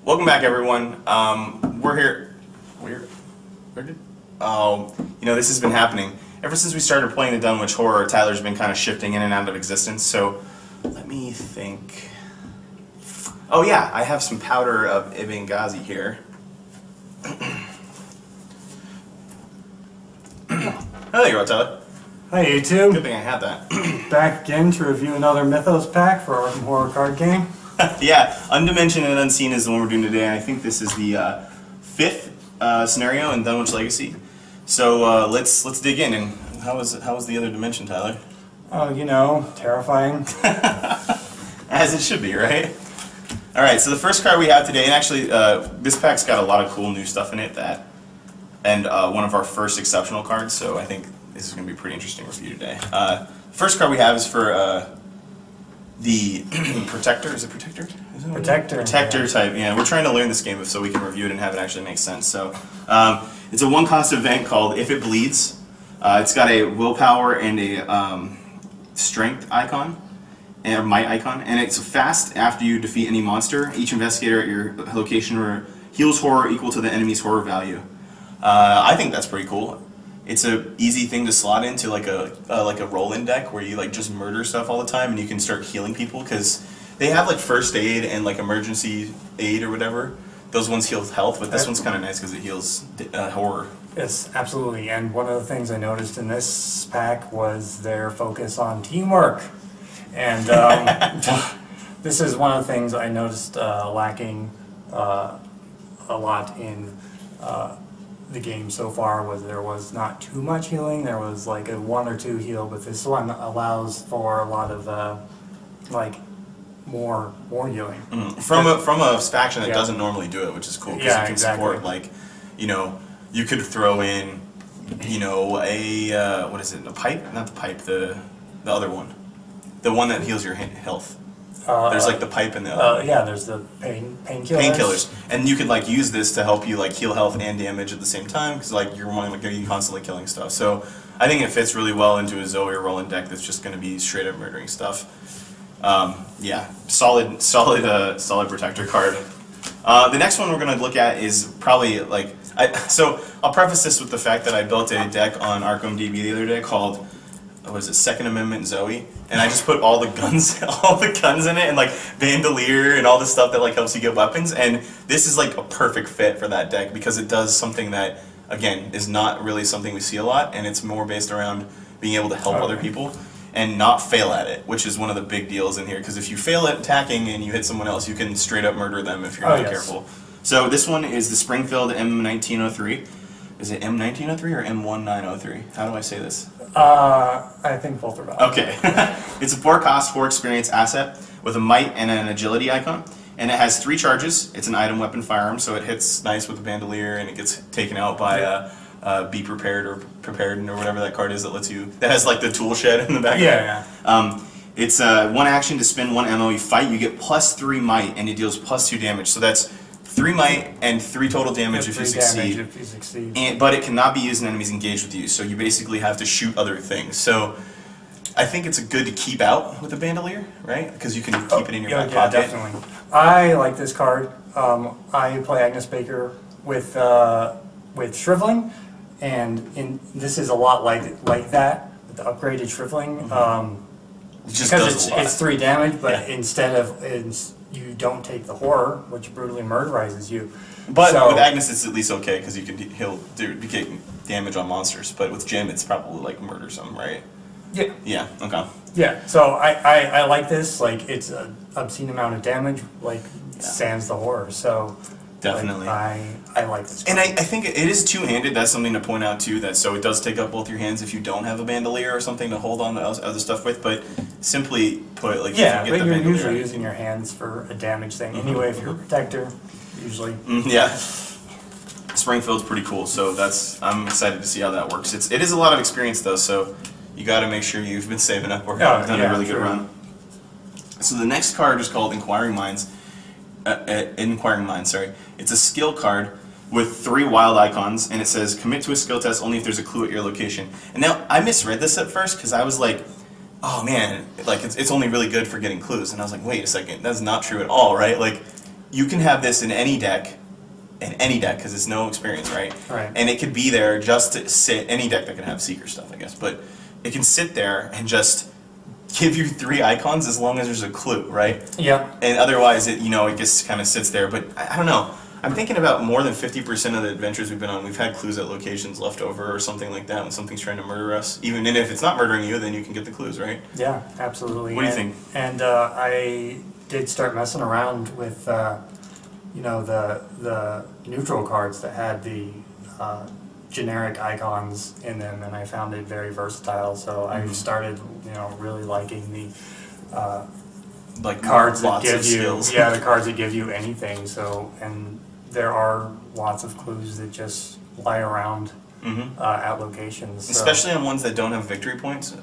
Welcome back, everyone. We're here. Where did? Oh, this has been happening ever since we started playing the Dunwich Horror. Tyler's been kind of shifting in and out of existence. So let me think. Oh yeah, I have some powder of Ibn Ghazi here. Oh, there you go, Tyler. Hi, YouTube. Good thing I had that. Back again to review another Mythos pack for Arkham Horror card game. Yeah, Undimensioned and Unseen is the one we're doing today. I think this is the fifth scenario in Dunwich Legacy. So let's dig in. And how was the other dimension, Tyler? Oh, terrifying. As it should be, right? All right. So the first card we have today, and actually this pack's got a lot of cool new stuff in it and one of our first exceptional cards. So I think this is going to be a pretty interesting review today. First card we have is for the Protector. Is it Protector? Protector. Protector type. Yeah, we're trying to learn this game so we can review it and have it actually make sense. So it's a one-cost event called If It Bleeds. It's got a willpower and a strength icon, and might icon, and it's fast after you defeat any monster. Each investigator at your location heals horror equal to the enemy's horror value. I think that's pretty cool. It's a easy thing to slot into like a roll-in deck where you like just murder stuff all the time and you can start healing people, because they have like first aid and like emergency aid or whatever. Those ones heal health, but this one's kind of nice because it heals horror. Yes, absolutely. And one of the things I noticed in this pack was their focus on teamwork. And this is one of the things I noticed lacking a lot in the game so far. Was there was not too much healing. There was like a 1 or 2 heal, but this one allows for a lot of like more healing from a faction that doesn't normally do it, which is cool because you can support, like, you could throw in a what is it, a pipe, not the pipe, the other one, the one that heals your health. There's like the pipe and the other. Yeah, there's the painkillers. Painkillers, and you could like use this to help you like heal health and damage at the same time, because like you're constantly killing stuff. So I think it fits really well into a Zoe or Roland deck that's just going to be straight up murdering stuff. Yeah, solid Protector card. The next one we're going to look at is probably like so I'll preface this with the fact that I built a deck on Arkham DB the other day called, what is it, Second Amendment Zoe, and I just put all the guns in it, and like Bandolier and all the stuff that like helps you get weapons, and this is like a perfect fit for that deck because it does something that, again, is not really something we see a lot, and it's more based around being able to help other people and not fail at it, which is one of the big deals in here, because if you fail at attacking and you hit someone else, you can straight up murder them if you're not careful. So this one is the Springfield M1903. Is it M1903 or M1903? How do I say this? I think both are valid. Okay. It's a 4-cost, 4-experience asset with a might and an agility icon, and it has 3 charges. It's an item, weapon, firearm, so it hits nice with a bandolier, and it gets taken out by be prepared or whatever that card is that lets you, that has like the tool shed in the back. It's 1 action to spend 1 ammo. You fight, you get +3 might, and it deals +2 damage. So that's 3 might and 3 total damage if you succeed. But it cannot be used in enemies engaged with you, so you basically have to shoot other things. So I think it's good to keep out with a bandolier, right? Because you can keep it in your back pocket. Yeah, definitely. I like this card. I play Agnes Baker with Shriveling, and this is a lot like that, with the upgraded Shriveling. Because it's 3 damage, but instead of you don't take the horror, which brutally murderizes you. But with Agnes, it's at least okay because you can do damage on monsters. But with Jim, it's probably like murdersome, right? Yeah. Yeah. Okay. Yeah. So I like this. Like, it's an obscene amount of damage. Like, sans the horror. So definitely. Like, I like this card. And I think it is two-handed. That's something to point out too. So it does take up both your hands if you don't have a bandolier or something to hold on to other stuff with. But simply put, like, yeah, but you're usually using your hands for a damage thing anyway. If you're a Protector, usually. Yeah. Springfield's pretty cool. So I'm excited to see how that works. It is a lot of experience though. So you got to make sure you've been saving up or done a really good run. So the next card is called Inquiring Minds. Sorry. It's a skill card with 3 wild icons, and it says commit to a skill test only if there's a clue at your location. And now I misread this at first because I was like, oh man, like it's only really good for getting clues, and I was like, wait a second, that's not true at all, right? Like you can have this in any deck, because it's no experience, right? Right. And it could be there just to sit, any deck that can have Seeker stuff, I guess, but it can sit there and just give you 3 icons as long as there's a clue, right? Yeah. And otherwise, it it just kind of sits there. But I don't know. I'm thinking about more than 50% of the adventures we've been on, we've had clues at locations left over or something like that when something's trying to murder us. Even if it's not murdering you, then you can get the clues, right? Yeah, absolutely. What do you think? And I did start messing around with, the neutral cards that had the generic icons in them, and I found it very versatile. So I started, really liking the like cards that lots give of you, skills. the cards that give you anything. So, and there are lots of clues that just lie around at locations. So. Especially on ones that don't have victory points.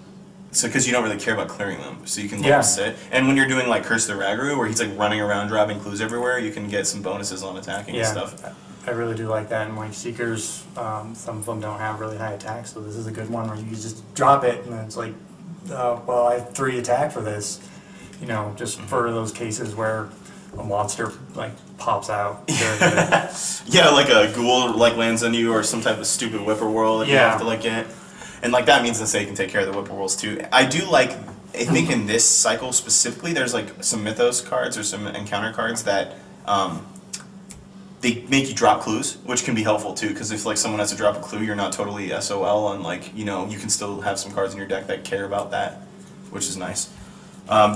So, because you don't really care about clearing them, so you can let them sit. And when you're doing like Curse the Ragru, where he's like running around dropping clues everywhere, you can get some bonuses on attacking and stuff. I really do like that. And like Seekers, some of them don't have really high attack, so this is a good one where you just drop it, and it's like, well, I have 3 attack for this. Just for those cases where a monster like pops out. Yeah, like a ghoul like lands on you, or some type of stupid whippoorwill that you have to like get. And like that means to say you can take care of the whippoorwills too. I think in this cycle specifically, there's like some Mythos cards or some encounter cards that they make you drop clues, which can be helpful too. Because if like someone has to drop a clue, you're not totally SOL on like you can still have some cards in your deck that care about that, which is nice.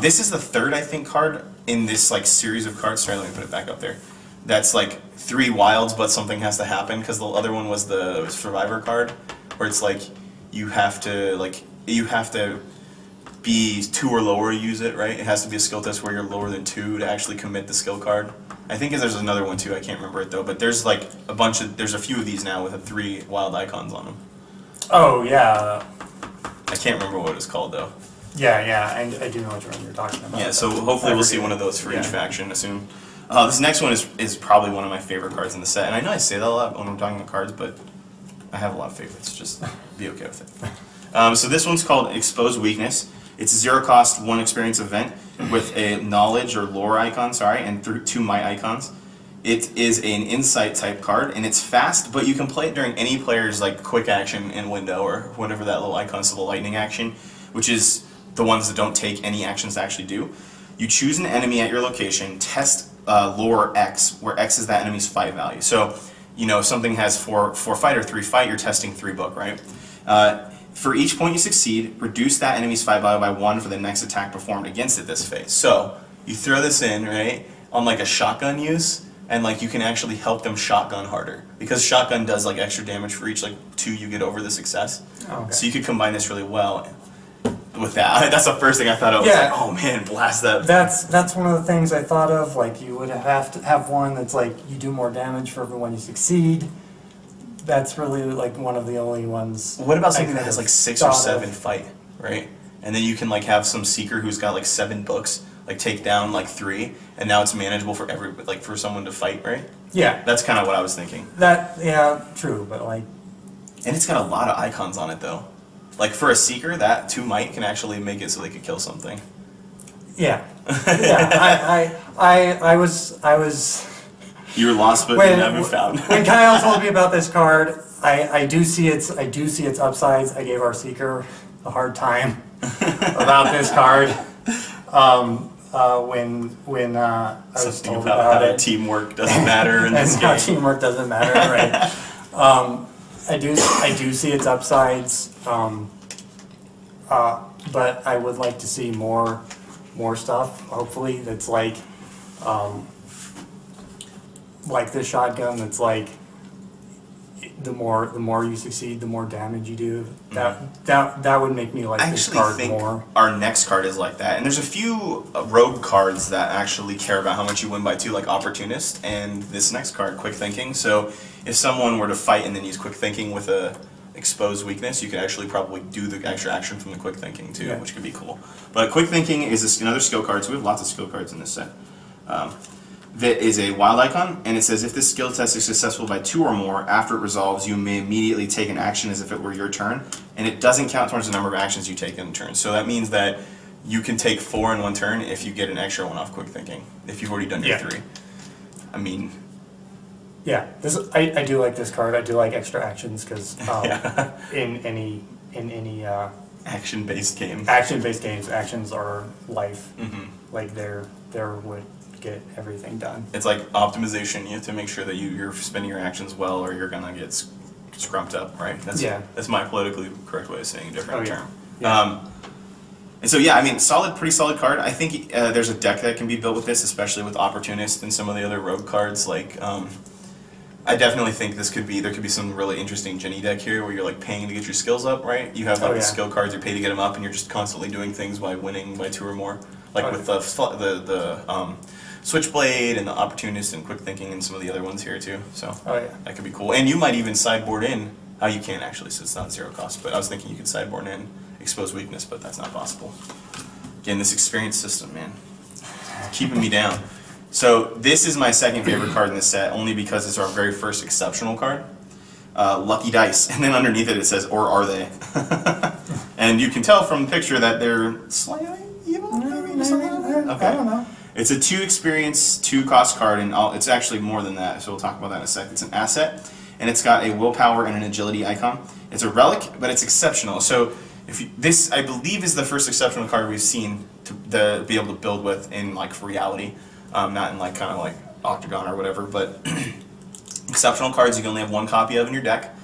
This is the 3rd, I think, card in this like series of cards. Sorry, let me put it back up there. That's like 3 wilds, but something has to happen, because the other one was the Survivor card, where it's like you have to be 2 or lower to use it, right? It has to be a skill test where you're lower than 2 to actually commit the skill card. I think there's another one too. I can't remember it though. But there's like there's a few of these now with 3 wild icons on them. Oh yeah. I can't remember what it's called though. Yeah, I do know what you're talking about. Yeah, so hopefully we'll see one of those for each faction soon. This next one is probably one of my favorite cards in the set, and I know I say that a lot when I'm talking about cards, but I have a lot of favorites. Just be okay with it. So this one's called Exposed Weakness. It's a 0 cost, 1 experience event with a knowledge or lore icon, and 2 might icons. It is an insight type card, and it's fast, but you can play it during any player's like quick action and window, or whatever that little icon is, so the lightning action, which is the ones that don't take any actions to actually do. You choose an enemy at your location, test lore X, where X is that enemy's fight value. So, if something has 4 fight or 3 fight, you're testing 3 book, right? For each point you succeed, reduce that enemy's fight value by 1 for the next attack performed against it this phase. So, you throw this in, right, on like a shotgun use, and like you can actually help them shotgun harder. Because shotgun does like extra damage for each like 2 you get over the success. Okay. So you could combine this really well with that. That's the first thing I thought of. Yeah. Like, oh man, blast that. That's one of the things I thought of. Like you would have to have one that's like you do more damage for everyone you succeed. That's really like one of the only ones. What about something that has like 6 or 7 fight, right? And then you can like have some seeker who's got like 7 books, like take down like 3, and now it's manageable for for someone to fight, right? Yeah. That's kind of what I was thinking. True, but like. And it's got a lot of icons on it though. Like for a seeker, that 2 might can actually make it so they could kill something. Yeah. I was. You were lost, but you never found. When Kyle told me about this card, I do see its upsides. I gave our seeker a hard time about this card. When I was told about how it, teamwork doesn't matter in this game. How teamwork doesn't matter, right? I do see its upsides, but I would like to see more stuff. Hopefully, that's like this shotgun. That's like the more you succeed, the more damage you do. That would make me like this card more. Our next card is like that, and there's a few rogue cards that actually care about how much you win by too, like opportunist, and this next card, quick thinking. So if someone were to fight and then use quick thinking with a exposed weakness, you could actually probably do the extra action from the quick thinking too, which could be cool. But quick thinking is another skill card, so we have lots of skill cards in this set. That is a wild icon, and it says if this skill test is successful by 2 or more, after it resolves, you may immediately take an action as if it were your turn, and it doesn't count towards the number of actions you take in a turn. So that means that you can take 4 in 1 turn if you get an extra 1 off quick thinking, if you've already done your 3. I mean, yeah, I do like this card. I do like extra actions because in any action-based game. Action-based games, actions are life. Like they're what get everything done. It's like optimization. You have to make sure that you're spending your actions well, or you're gonna get scrumped up, right? That's my politically correct way of saying a different term. Yeah. And so yeah, I mean, pretty solid card. I think there's a deck that can be built with this, especially with opportunist and some of the other rogue cards. Like, I definitely think there could be some really interesting Jenny deck here where you're like paying to get your skills up, right? You have like the skill cards, you pay to get them up, and you're just constantly doing things by winning by 2 or more. Like with the Switchblade and the Opportunist and Quick Thinking and some of the other ones here too. So that could be cool. And you might even sideboard in. You can't actually, so it's not 0 cost. But I was thinking you could sideboard in Expose Weakness, but that's not possible. Again, this experience system, man, it's keeping me down. So this is my second favorite card in this set, only because it's our very first exceptional card. Lucky Dice. And then underneath it says, or are they? And you can tell from the picture that they're slightly evil, maybe, or something like that? Okay. I don't know. It's a 2 experience, 2 cost card, and it's actually more than that, so we'll talk about that in a sec. It's an asset, and it's got a willpower and an agility icon. It's a relic, but it's exceptional. So this, I believe, is the first exceptional card we've seen to be able to build with in like reality, not in like kind of like Octagon or whatever. But exceptional cards you can only have 1 copy of in your deck,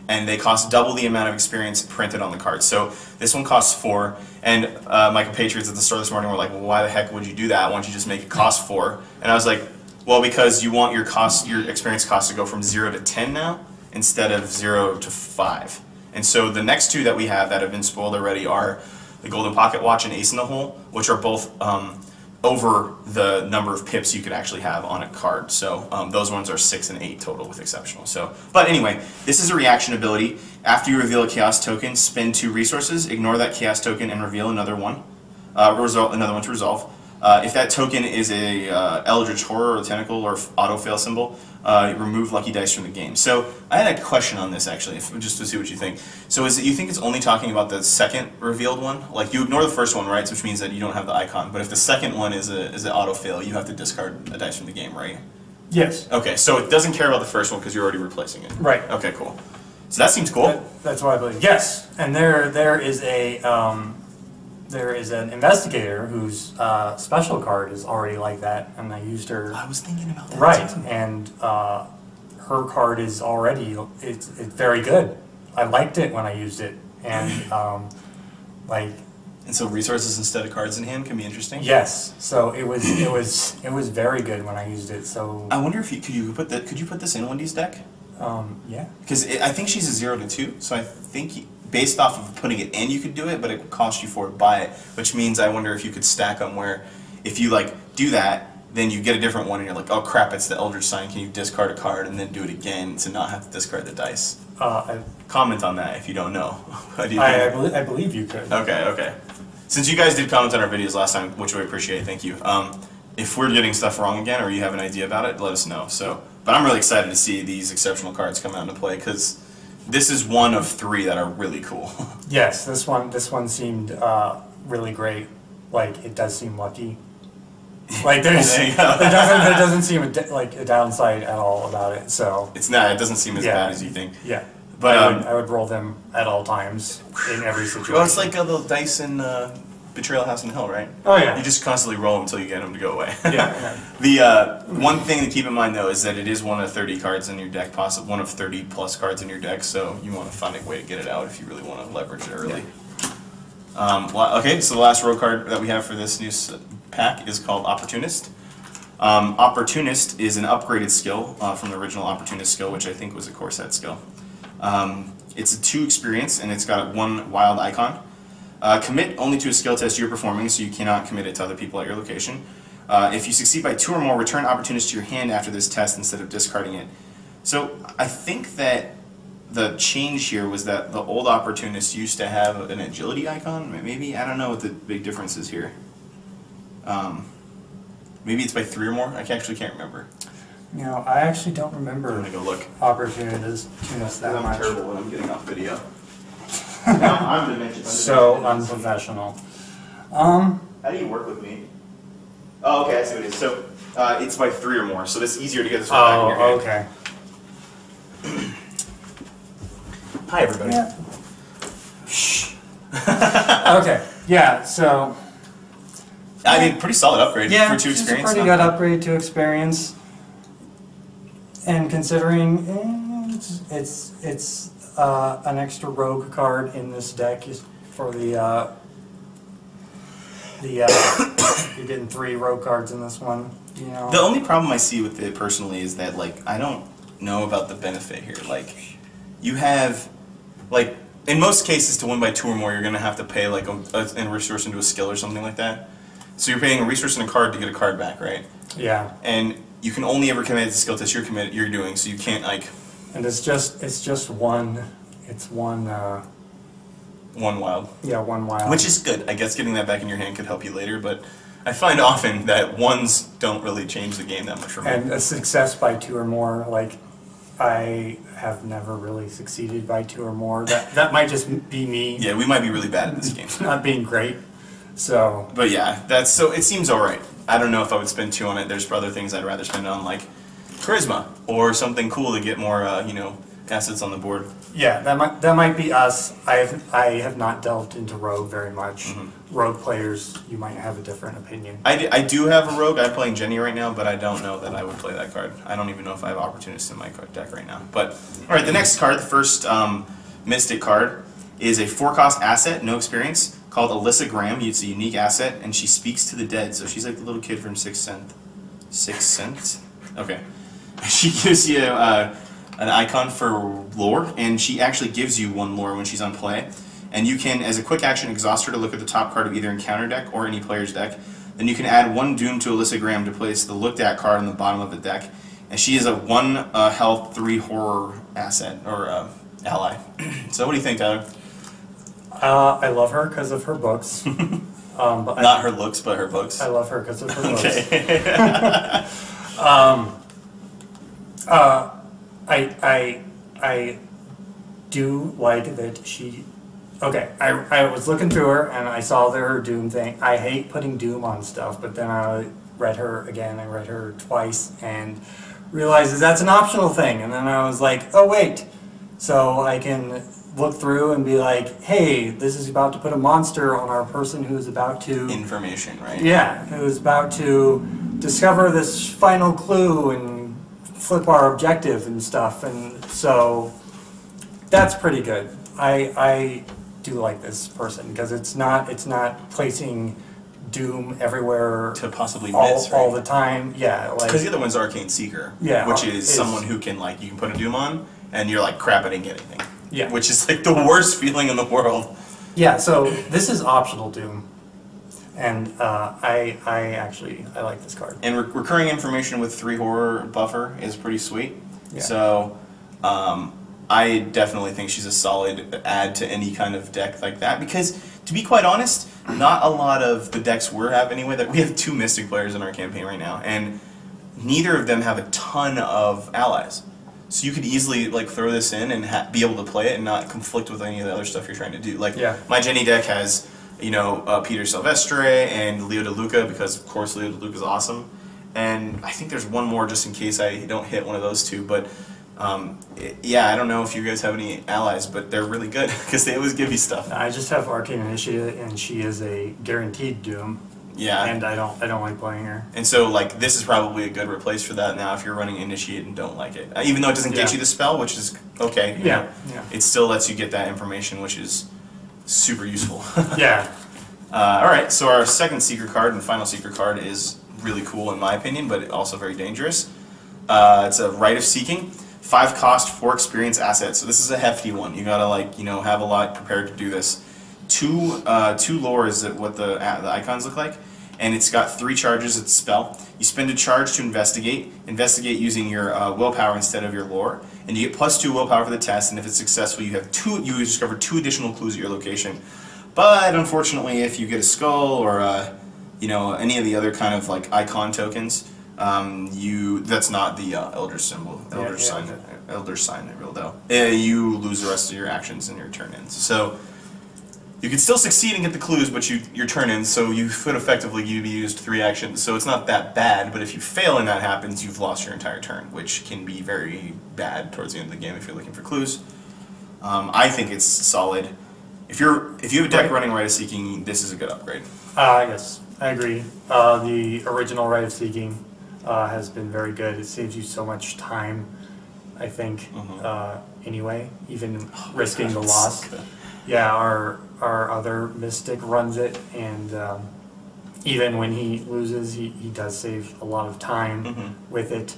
and they cost double the amount of experience printed on the card. So this one costs 4, and my compatriots at the store this morning were like, well, why the heck would you do that? Why don't you just make it cost 4? And I was like, well, because you want your experience cost to go from 0 to 10 now, instead of 0 to 5. And so the next 2 that we have that have been spoiled already are the Golden Pocket Watch and Ace in the Hole, which are both over the number of pips you could actually have on a card. So those ones are 6 and 8 total with exceptional. So, but anyway, this is a reaction ability. After you reveal a chaos token, spend 2 resources, ignore that chaos token, and reveal another one. Another one to resolve. If that token is a Eldritch Horror or Tentacle or auto fail symbol, remove Lucky Dice from the game. So I had a question on this actually, just to see what you think. So is it, you think it's only talking about the second revealed one? Like you ignore the first one, right? Which means that you don't have the icon. But if the second one is an auto fail, you have to discard a dice from the game, right? Yes. Okay, so it doesn't care about the first one because you're already replacing it. Right. Okay, cool. So that seems cool. That's what I believe. Yes, and there is an investigator whose special card is already like that, and I used her. I was thinking about that. Right, too. and her card is already it's very good. I liked it when I used it, and like. And so resources instead of cards in hand can be interesting. Yes, so it was very good when I used it. So I wonder if could you put this in Wendy's deck? Yeah. Because I think she's a 0 to 2, so I think based off of putting it in, you could do it, but it would cost you 4 to buy it, which means I wonder if you could stack them where if you like do that, then you get a different one and you're like, oh crap, it's the Eldritch Sign, can you discard a card and then do it again to not have to discard the dice? Comment on that if you don't know. I believe you could. Okay. Since you guys did comment on our videos last time, which we appreciate, thank you. If we're getting stuff wrong again or you have an idea about it, let us know. But I'm really excited to see these exceptional cards come out into play because this is one of 3 that are really cool. Yes, this one seemed really great. Like it does seem lucky. Like there doesn't seem like a downside at all about it. So it's not. It doesn't sean as bad as you think. Yeah, but I would roll them at all times in every situation. Well, it's like the dice in Betrayal House in Hell, right? Oh yeah. You just constantly roll them until you get them to go away. Yeah. The one thing to keep in mind though is that it is one of 30 cards in your deck, possibly one of 30 plus cards in your deck. So you want to find a way to get it out if you really want to leverage it early. Yeah. Okay, so the last row card that we have for this new pack is called Opportunist. Opportunist is an upgraded skill from the original Opportunist skill, which I think was a core set skill. It's a 2 experience, and it's got 1 wild icon. Commit only to a skill test you're performing, so you cannot commit it to other people at your location. If you succeed by 2 or more, return Opportunist to your hand after this test instead of discarding it. So I think that the change here was that the old Opportunist used to have an agility icon. Maybe, I don't know what the big difference is here. Maybe it's by 3 or more. I actually can't remember. You know, I actually don't remember. I'm gonna go look. Opportunists that I'm much. terrible when I'm getting off video. I'm Undimensioned. So unprofessional. How do you work with me? Oh, okay, I see what it is. So It's by 3 or more, so it's easier to get this one back in your hand. Okay. Hi, everybody. Yeah. Okay. Yeah. So. I mean, pretty solid upgrade for 2 experience. Yeah, it's a pretty good upgrade to experience. And considering it's an extra rogue card in this deck for the you're getting 3 rogue cards in this one. You know. The only problem I see with it personally is that I don't know about the benefit here. You have in most cases to win by 2 or more, you're gonna have to pay a resource into a skill or something like that. So you're paying a resource and a card to get a card back, right? Yeah. And you can only ever commit to skill test you're doing, so you can't And it's just one. It's one. One wild. Yeah, one wild. Which is good. I guess getting that back in your hand could help you later, but I find often that ones don't really change the game that much for me. And a success by 2 or more, I have never really succeeded by 2 or more. That might just be me. Yeah, we might be really bad at this game. Not being great. So. But yeah, it seems alright. I don't know if I would spend 2 on it. There's other things I'd rather spend on, like charisma or something cool to get more, assets on the board. Yeah, that might be us. I have not delved into rogue very much. Rogue players, you might have a different opinion. I do have a rogue. I'm playing Jenny right now, but I don't know that I would play that card. I don't even know if I have opportunist in my deck right now. But all right, the next card, the first Mystic card, is a 4-cost asset, no experience, called Alyssa Graham. It's a unique asset, and she speaks to the dead. So she's like the little kid from Sixth Sense. Sixth Sense? Okay. She gives you an icon for lore, and she actually gives you 1 lore when she's on play. And you can, as a quick action, exhaust her to look at the top card of either encounter deck or any player's deck. Then you can add 1 Doom to Alyssa Graham to place the looked at card on the bottom of the deck. And she is a 1 health, 3 horror asset, or ally. So what do you think, Tyler? I love her because of her books. But Not her looks, but her books. I love her because of her books. Okay. I do like that she. Okay, I was looking through her and I saw her Doom thing. I hate putting Doom on stuff, but then I read her again. I read her twice and realized that's an optional thing. And then I was like, oh wait, so I can look through and be like, hey, this is about to put a monster on our person who's about to... Information, right? Yeah, who's about to discover this final clue and flip our objective and stuff. And so that's pretty good. I do like this person because it's not placing Doom everywhere to possibly all, miss, all the time. Yeah, because the other one's Arcane Seeker, which is someone who can you can put a Doom on and you're like, crap, I didn't get anything. Yeah, which is the worst feeling in the world. Yeah, so this is optional Doom, and I like this card. And recurring information with 3 horror buffer is pretty sweet. Yeah. So I definitely think she's a solid add to any kind of deck like that, because to be quite honest, not a lot of the decks we have anyway, that we have 2 Mystic players in our campaign right now, and neither of them have a ton of allies. So you could easily throw this in and be able to play it and not conflict with any of the other stuff you're trying to do. My Jenny deck has, Peter Silvestre and Leo DeLuca, because of course Leo DeLuca is awesome. And I think there's 1 more just in case I don't hit one of those 2. But yeah, I don't know if you guys have any allies, but they're really good because they always give you stuff. I just have Arcane Initiate, and she is a guaranteed Doom. Yeah. And I don't like playing her. And so this is probably a good replace for that now if you're running Initiate and don't like it. Even though it doesn't get you the spell, which is okay. Yeah. It still lets you get that information, which is super useful. Yeah. Alright, so our second Seeker card and final Seeker card is really cool in my opinion, but also very dangerous. It's a Rite of Seeking. 5 cost, 4 experience assets. So this is a hefty one. You gotta have a lot prepared to do this. 2 lore is what the icons look like, and it's got 3 charges. It's a spell. You spend a charge to investigate. Investigate using your willpower instead of your lore, and you get +2 willpower for the test. And if it's successful, you have 2. You discover 2 additional clues at your location. But unfortunately, if you get a skull or any of the other kind of icon tokens, that's not the elder symbol, elder sign, I real though. You lose the rest of your actions and your turn ins. So You could still succeed and get the clues, but your turn ends, so you could effectively be used 3 actions. So it's not that bad, but if you fail and that happens, you've lost your entire turn, which can be very bad towards the end of the game if you're looking for clues. I think it's solid. If you have a deck running Rite of Seeking, this is a good upgrade. Yes, I agree. The original Rite of Seeking has been very good. It saves you so much time, I think, anyway, even risking the loss. So yeah, our other Mystic runs it, and even when he loses, he does save a lot of time with it.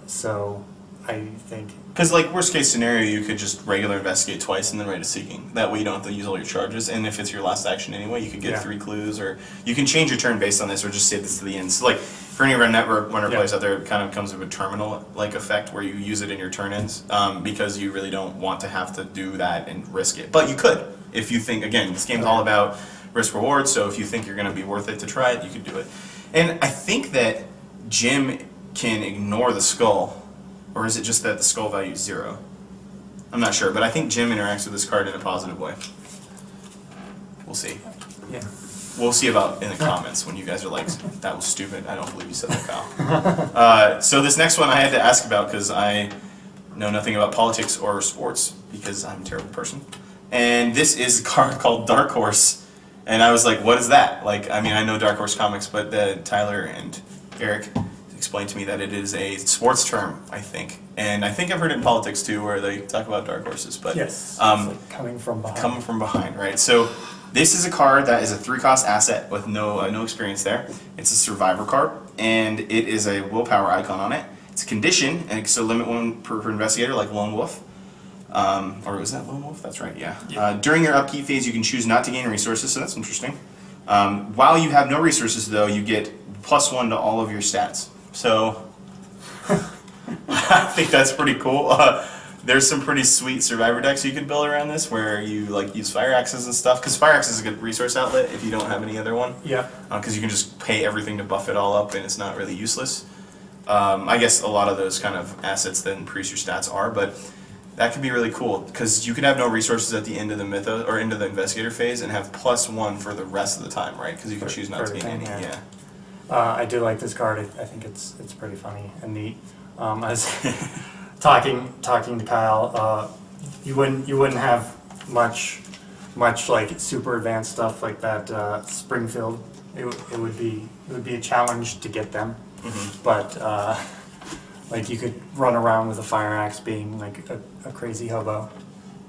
So I think... Because, like, worst case scenario, you could just regular investigate twice and then Rite of Seeking. That way you don't have to use all your charges, and if it's your last action anyway, you could get 3 clues, or you can change your turn based on this, or just save this to the end. So, like, for any of our network runner players out there, it kind of comes with a terminal-like effect where you use it in your turn ends, because you really don't want to have to do that and risk it. But you could, if you think, again, this game's all about risk-reward, so if you think you're going to be worth it to try it, you could do it. And I think that Jim can ignore the skull. Or is it just that the skull value is 0? I'm not sure, but I think Jim interacts with this card in a positive way. We'll see. Yeah. We'll see about in the comments when you guys are like, that was stupid, I don't believe you said that, Kyle. So this next one I had to ask about because I know nothing about politics or sports because I'm a terrible person. And this is a card called Dark Horse. And I was like, what is that? Like, I mean, I know Dark Horse comics, but Tyler and Eric explained to me that it is a sports term, I think. And I think I've heard it in politics too, where they talk about dark horses. But yes, like coming from behind. Coming from behind, right? So this is a card that is a 3-cost asset with no experience there. It's a survivor card, and it is a willpower icon on it. It's a condition, and it's a limit 1 per investigator, like Lone Wolf. Or was that Lone Wolf? That's right, yeah. During your upkeep phase, you can choose not to gain resources, so that's interesting. While you have no resources, though, you get +1 to all of your stats. So, I think that's pretty cool. There's some pretty sweet survivor decks you could build around this, where you like use fire axes and stuff. Because fire axe is a good resource outlet if you don't have any other one. Yeah. Because you can just pay everything to buff it all up, and it's not really useless. I guess a lot of those kind of assets that increase your stats are, but that could be really cool because you could have no resources at the end of the mythos or end of the investigator phase and have +1 for the rest of the time, right? Because you can choose not to gain any. Yeah. I do like this card. I think it's pretty funny and neat. I was talking to Kyle. You wouldn't have much like super advanced stuff like that. Springfield. It would be a challenge to get them, but like you could run around with a fire axe, being like a crazy hobo,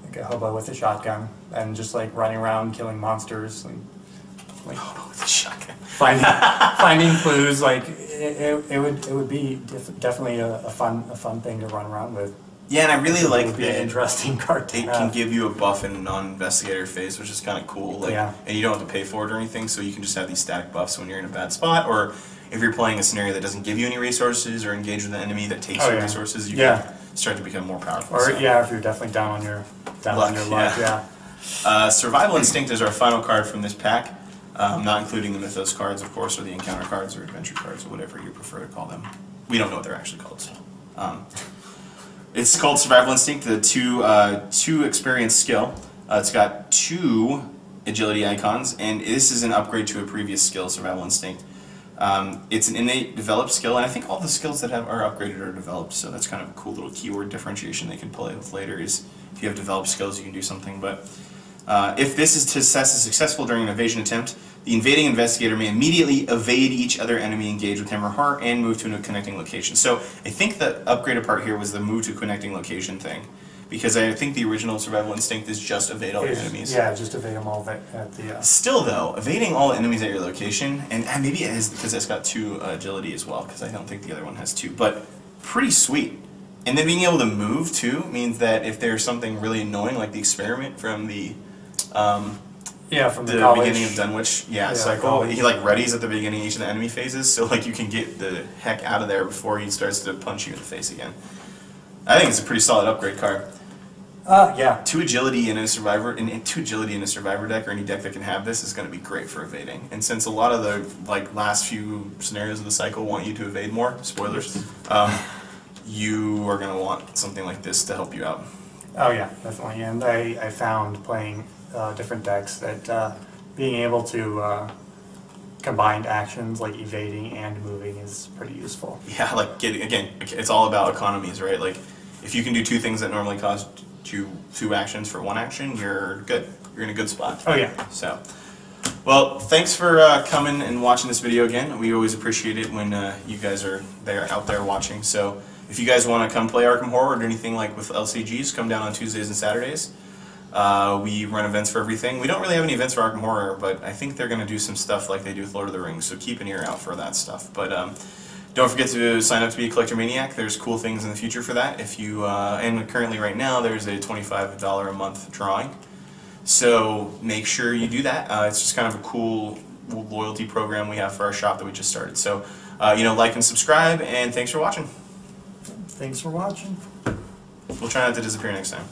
like a hobo with a shotgun, and just like running around killing monsters. Like hobo with a shotgun. Finding clues, like it would be definitely a fun thing to run around with. Yeah, and I really like that. An interesting card to have. It can give you a buff in a non-investigator phase, which is kind of cool. Like, and you don't have to pay for it or anything, so you can just have these static buffs when you're in a bad spot, or if you're playing a scenario that doesn't give you any resurces or engage with an enemy that takes your resources, you can start to become more powerful. Or if you're definitely down on your luck. Survival Instinct is our final card from this pack. Not including the Mythos cards, of course, or the encounter cards or adventure cards, or whatever you prefer to call them. We don't know what they're actually called. So. It's called Survival Instinct, the 2 experience skill. It's got 2 agility icons, and this is an upgrade to a previous skill, Survival Instinct. It's an innate developed skill, and I think all the skills that are upgraded are developed, so that's kind of a cool little keyword differentiation they can play with later, is if you have developed skills you can do something. But if this is successful during an evasion attempt, the invading investigator may immediately evade each other enemy engaged with him or her and move to a connecting location. So I think the upgraded part here was the move to connecting location thing, because I think the original Survival Instinct is just evade all your enemies. Yeah, just evade them all at the... Still though, evading all enemies at your location, and maybe it is because it's got 2 agility as well, because I don't think the other one has 2, but pretty sweet. And then being able to move too means that if there's something really annoying, like the experiment from the... from the beginning of Dunwich cycle, he like readies at the beginning of each of the enemy phases, so like you can get the heck out of there before he starts to punch you in the face again. I think it's a pretty solid upgrade card. 2 agility in a survivor, and 2 agility in a survivor deck, or any deck that can have this, is going to be great for evading. And since a lot of the last few scenarios of the cycle want you to evade more, spoilers, you are going to want something like this to help you out. Oh yeah, definitely. And I found playing different decks that being able to combine actions like evading and moving is pretty useful. Yeah, like again, it's all about economies, right? Like if you can do two things that normally cost you 2 actions for 1 action, you're good. You're in a good spot. Oh yeah. So, well, thanks for coming and watching this video again. We always appreciate it when you guys are out there watching. So if you guys want to come play Arkham Horror or do anything like with LCGs, come down on Tuesdays and Saturdays. We run events for everything. We don't really have any events for Arkham Horror, but I think they're going to do some stuff like they do with Lord of the Rings, so keep an ear out for that stuff. But don't forget to sign up to be a CollectorManiac. There's cool things in the future for that. If you and currently right now there's a $25 a month drawing. So make sure you do that. It's just kind of a cool loyalty program we have for our shop that we just started. So like and subscribe, and thanks for watching. Thanks for watching. We'll try not to disappear next time.